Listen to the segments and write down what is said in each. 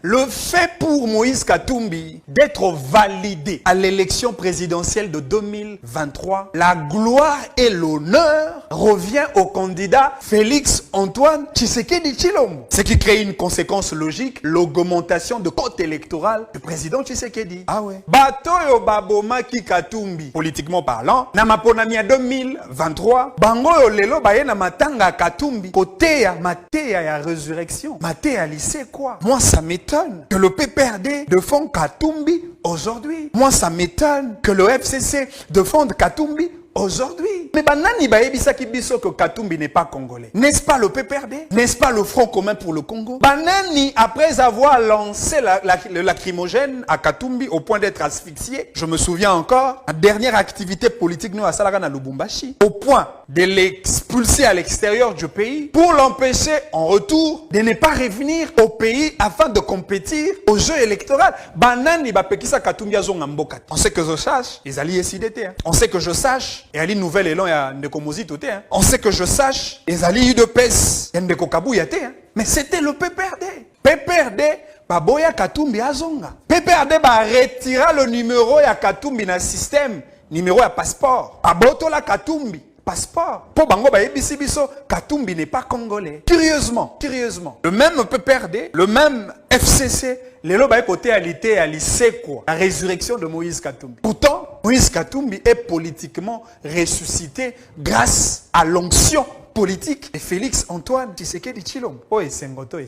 Le fait pour Moïse Katumbi d'être validé à l'élection présidentielle de 2023, la gloire et l'honneur revient au candidat Félix Antoine Tshisekedi Tshilombo. Ce qui crée une conséquence logique, l'augmentation de cote électorale du président Tshisekedi. Ah ouais. Batoyo baboma ki Katumbi, politiquement parlant, na maponami ya 2023, bango yo lelo baye na matanga Katumbi, côté ya matéya ya résurrection. Matéya lycée quoi? Moi ça m'étonne que le PPRD défende Katumbi aujourd'hui. Moi, ça m'étonne que le FCC défende Katumbi aujourd'hui. Mais banani baebisa ki biso que Katumbi n'est pas congolais. N'est-ce pas le PPRD? N'est-ce pas le Front commun pour le Congo? Banani, après avoir lancé le lacrymogène à Katumbi au point d'être asphyxié, je me souviens encore, la dernière activité politique nous à Salagana Lubumbashi, au point de l'expulser à l'extérieur du pays pour l'empêcher en retour de ne pas revenir au pays afin de compétir au jeu électoral. Banani bapekisa Katumbi azonga mboka. On sait que je sache, ils allaient SIDT. On sait que je sache, et ali nouvelle élan ya ndeko mozito te. On sait que je sache, ils allaient UDPS, ya ndeko kabuya te. Mais c'était le PPRD. PPRD baboya Katumbi azonga. PPRD ba retira le numéro ya Katumbi na système, numéro ya passeport. Aboto la Katumbi. Passeport. Pour Bango Baebisi Biso, Katumbi n'est pas congolais. Curieusement, le même PPRD, le même FCC, les loba côté à l'été à lycée quoi. La résurrection de Moïse Katumbi. Pourtant, Moïse Katumbi est politiquement ressuscité grâce à l'onction politique de Félix Antoine Tshisekedi Tshilombo. Oh, et Sengoto.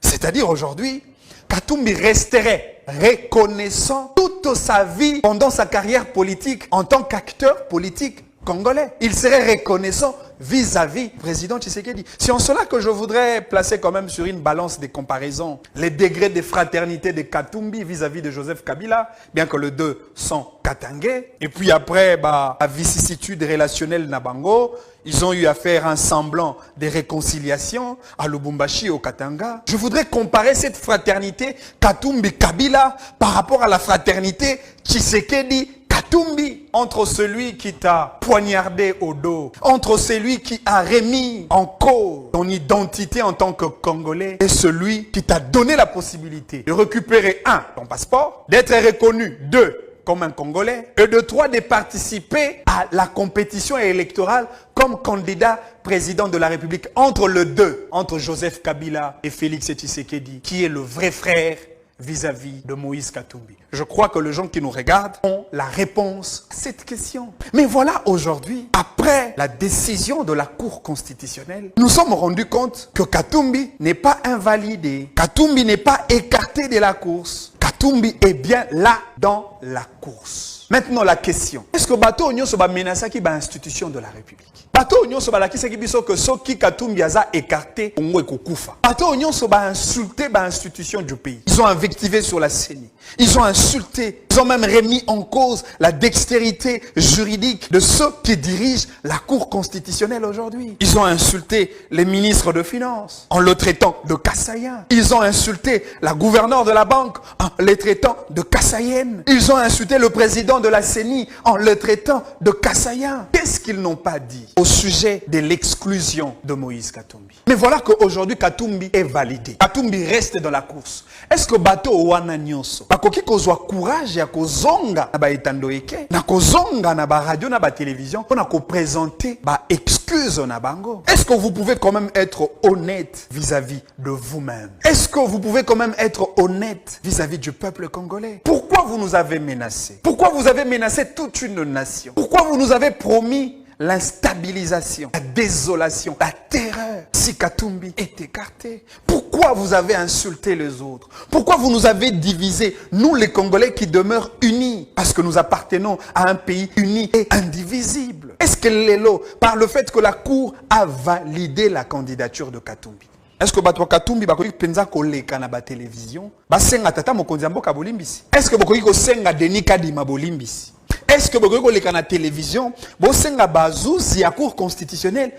C'est-à-dire aujourd'hui, Katumbi resterait reconnaissant toute sa vie pendant sa carrière politique en tant qu'acteur politique congolais. Il serait reconnaissant vis-à-vis du président Tshisekedi. C'est en cela que je voudrais placer quand même sur une balance des comparaisons les degrés de fraternité de Katumbi vis-à-vis de Joseph Kabila, bien que les deux sont katangais. Et puis après, la vicissitude relationnelle Nabango, ils ont eu à faire un semblant de réconciliation à Lubumbashi au Katanga. Je voudrais comparer cette fraternité Katumbi-Kabila par rapport à la fraternité Tshisekedi Katumbi, entre celui qui t'a poignardé au dos, entre celui qui a remis en cause ton identité en tant que Congolais et celui qui t'a donné la possibilité de récupérer 1, ton passeport, d'être reconnu 2, comme un Congolais, et de 3, de participer à la compétition électorale comme candidat président de la République entre le 2, entre Joseph Kabila et Félix Tshisekedi, qui est le vrai frère vis-à-vis de Moïse Katumbi. Je crois que les gens qui nous regardent ont la réponse à cette question. Mais voilà, aujourd'hui, après la décision de la Cour constitutionnelle, nous sommes rendus compte que Katumbi n'est pas invalidé. Katumbi n'est pas écarté de la course. Katumbi est bien là dans la course. Maintenant, la question. Est-ce que Bato Onyo soba menacé qui ba institution de la République? Bato Onyo soba la qui se biso que so qui Katumbi aza écarté ongo ekokufa. Bato Onyo soba insulté ba institution du pays. Ils ont invectivé sur la CENI. Ils ont insulté. Ils ont même remis en cause la dextérité juridique de ceux qui dirigent la Cour constitutionnelle aujourd'hui. Ils ont insulté les ministres de Finances en le traitant de Kassaïen. Ils ont insulté la gouverneure de la banque en le traitant de Kassaïenne. Ils ont insulté le président de la CENI en le traitant de Kassaïen. Qu'est-ce qu'ils n'ont pas dit au sujet de l'exclusion de Moïse Katumbi? Mais voilà qu'aujourd'hui Katumbi est validé. Katumbi reste dans la course. Est-ce que Bato Owana Nyonso bakoki kozwa courage ya kozonga na ba etando eke na kozonga na ba radio na ba télévision pour na ko présenter ba excuse na bango? Est-ce que vous pouvez quand même être honnête vis-à-vis de vous-même? Est-ce que vous pouvez quand même être honnête vis-à-vis du peuple congolais? Pourquoi vous nous avez menacés? Pourquoi vous avez menacé toute une nation? Pourquoi vous nous avez promis l'instabilisation, la désolation, la terreur si Katumbi est écarté? Pourquoi vous avez insulté les autres? Pourquoi vous nous avez divisés, nous les Congolais qui demeurent unis? Parce que nous appartenons à un pays uni et indivisible. Est-ce que Lelo, par le fait que la Cour a validé la candidature de Katumbi, est-ce que Bato Katumbi bakoki penza koleka na ba télévision basenga tata mokonzi mboka bolimbisi? Est-ce que bakoki kosenga Denis Kadima bolimbisi? Est-ce que vous avez la télévision, vous avez la Cour constitutionnelle,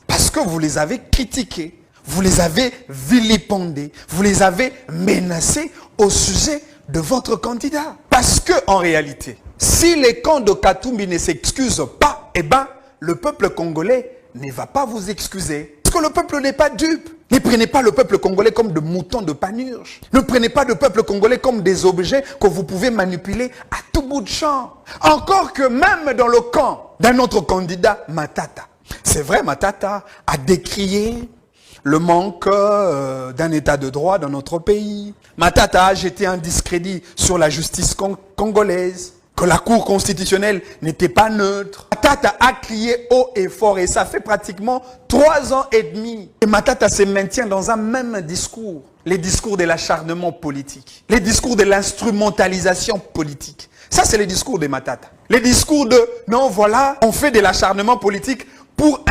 parce que vous les avez critiqués, vous les avez vilipendés, vous les avez menacés au sujet de votre candidat. Parce que, en réalité, si les camps de Katumbi ne s'excusent pas, eh ben, le peuple congolais ne va pas vous excuser. Parce que le peuple n'est pas dupe. Ne prenez pas le peuple congolais comme de moutons de panurge. Ne prenez pas le peuple congolais comme des objets que vous pouvez manipuler à tout bout de champ. Encore que même dans le camp d'un autre candidat, Matata. C'est vrai, Matata a décrié le manque d'un état de droit dans notre pays. Matata a jeté un discrédit sur la justice congolaise, que la Cour constitutionnelle n'était pas neutre. Matata a crié haut et fort et ça fait pratiquement 3 ans et demi. Et Matata se maintient dans un même discours. Les discours de l'acharnement politique. Les discours de l'instrumentalisation politique. Ça, c'est les discours de Matata. Les discours de, non, voilà, on fait de l'acharnement politique pour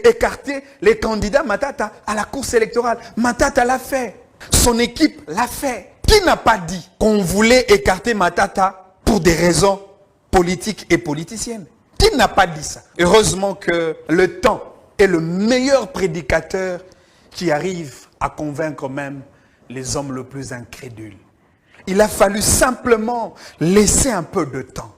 écarter les candidats Matata à la course électorale. Matata l'a fait. Son équipe l'a fait. Qui n'a pas dit qu'on voulait écarter Matata pour des raisons politiques et politiciennes? Qui n'a pas dit ça? Heureusement que le temps est le meilleur prédicateur qui arrive à convaincre même les hommes les plus incrédules. Il a fallu simplement laisser un peu de temps.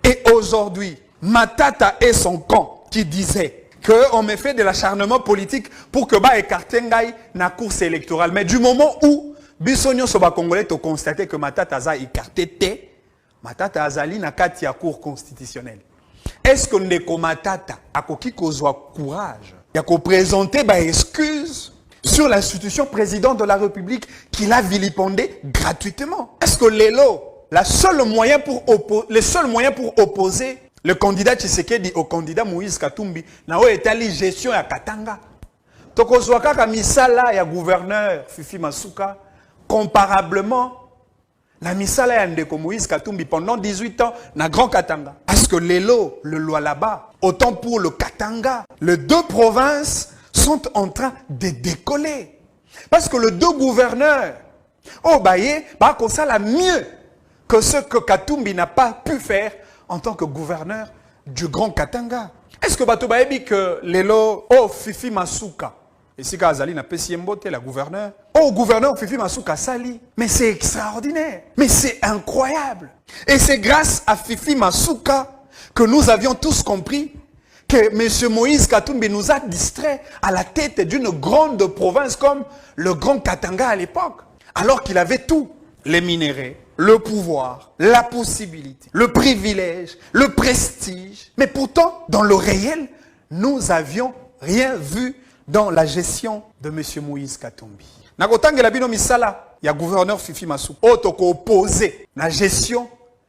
Et aujourd'hui, Matata et son camp qui disaient qu'on me fait de l'acharnement politique pour que écarter Ngaï na course électorale. Mais du moment où Bissonio Soba Congolais a constaté que Matata a écarté Matata Azali na kati ya cour constitutionnelle. Est-ce que Ndeko Matata a kozwa courage ya ko présenter excuse sur l'institution président de la République qu'il a vilipendé gratuitement? Est-ce que le seul moyen pour opposer le candidat Tshisekedi au candidat Moïse Katumbi na etali gestion ya Katanga? Tokozwa kaka misala ya gouverneur Fifi Masuka comparablement la misala ya Ndeko Moïse Katumbi pendant 18 ans na Grand Katanga. Parce que le loi là-bas, autant pour le Katanga, les deux provinces sont en train de décoller. Parce que les deux gouverneurs, comme ça la mieux que ce que Katumbi n'a pas pu faire en tant que gouverneur du Grand Katanga. Est-ce que Batobaebi que Lelo, Fifi Masuka, et si Kazali n'a pas si mbote, la gouverneur, gouverneur Fifi Masuka Sali, mais c'est extraordinaire, mais c'est incroyable. Et c'est grâce à Fifi Masuka que nous avions tous compris que M. Moïse Katumbi nous a distraits à la tête d'une grande province comme le Grand Katanga à l'époque, alors qu'il avait tout, les minéraux, le pouvoir, la possibilité, le privilège, le prestige. Mais pourtant, dans le réel, nous n'avions rien vu dans la gestion de M. Moïse Katumbi. Nakotangela bino misala, il y a gouverneur Fifi Masuka. Otoko opposé la gestion,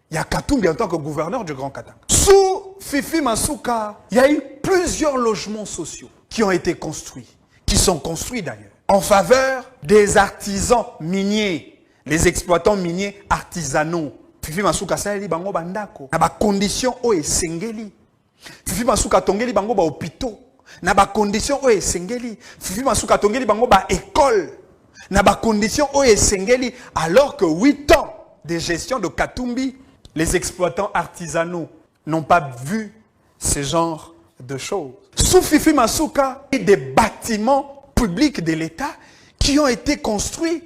il y a Katumbi en tant que gouverneur du Grand Katanga. Sous Fifi Masuka, il y a eu plusieurs logements sociaux qui ont été construits, qui sont construits d'ailleurs, en faveur des artisans miniers, les exploitants miniers artisanaux. Fifi Masuka sali bango bandako na ba condition o esengeli. Fifi Masuka tongeli bango ba hôpitaux na ba condition o esengeli. Fifi Masuka tongeli bango ba école na ba condition o esengeli, alors que 8 ans de gestion de Katumbi, les exploitants artisanaux n'ont pas vu ce genre de choses. Sous Fifi Masuka, il y a des bâtiments publics de l'État qui ont été construits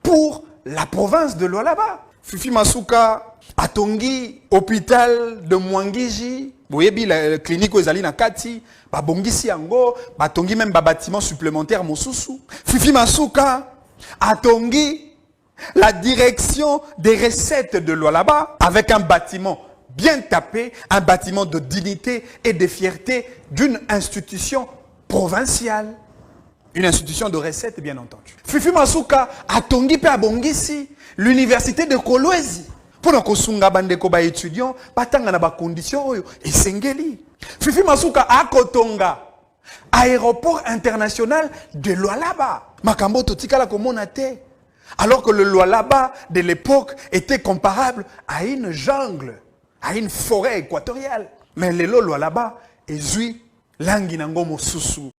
pour la province de Lualaba. Fifi Masuka, Atongi, hôpital de Mwangiji, boyebi la clinique Ozali na Kati, babongisi yango, batongi même bâtiment supplémentaire Mosusu. Fifi Masuka, Atongi, la direction des recettes de Lualaba, avec un bâtiment bien tapé, un bâtiment de dignité et de fierté d'une institution provinciale. Une institution de recettes, bien entendu. Fifi Masuka a tongi pe abongisi l'université de Kolwezi. Pour nous kosunga bandeko ba étudiants, batanga na ba conditions oyo esengeli. Fifi Masuka a kotonga aéroport international de Lualaba. Makambo totikala komona te. Alors que le Lualaba de l'époque était comparable à une jungle, à une forêt équatoriale. Mais le Lualaba est zui langi nango mosusu.